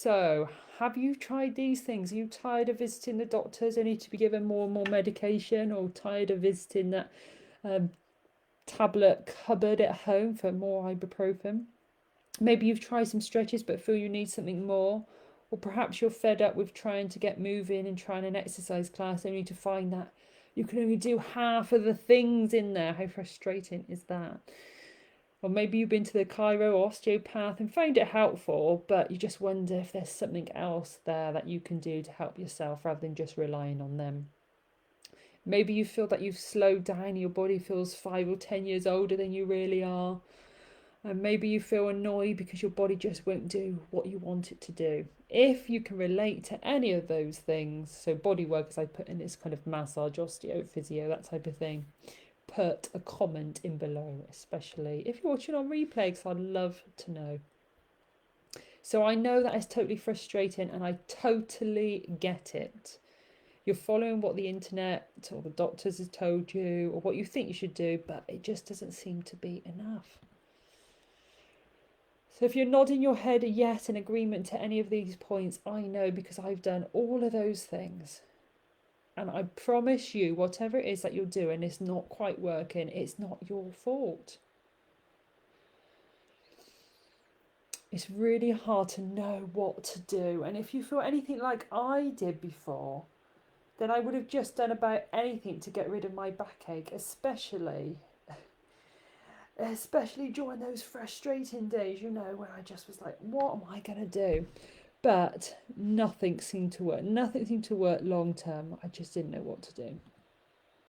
So, have you tried these things? Are you tired of visiting the doctors and need to be given more and more medication, or tired of visiting that um, tablet cupboard at home for more ibuprofen? Maybe you've tried some stretches but feel you need something more. Or perhaps you're fed up with trying to get moving and trying an exercise class only to find that you can only do half of the things in there. How frustrating is that? Or maybe you've been to the chiro or osteopath and found it helpful, but you just wonder if there's something else there that you can do to help yourself rather than just relying on them. Maybe you feel that you've slowed down and your body feels 5 or 10 years older than you really are. And maybe you feel annoyed because your body just won't do what you want it to do. If you can relate to any of those things, so body work, as I put in this kind of massage, osteo, physio, that type of thing, put a comment in below, especially if you're watching on replay, because I'd love to know. So I know that is totally frustrating and I totally get it. You're following what the internet or the doctors have told you or what you think you should do, but it just doesn't seem to be enough. So if you're nodding your head yes in agreement to any of these points, I know because I've done all of those things. And I promise you, whatever it is that you're doing is not quite working, it's not your fault. It's really hard to know what to do. And if you feel anything like I did before, then I would have just done about anything to get rid of my backache, especially during those frustrating days, when I just was like, what am I going to do? But nothing seemed to work. Nothing seemed to work long term. I just didn't know what to do.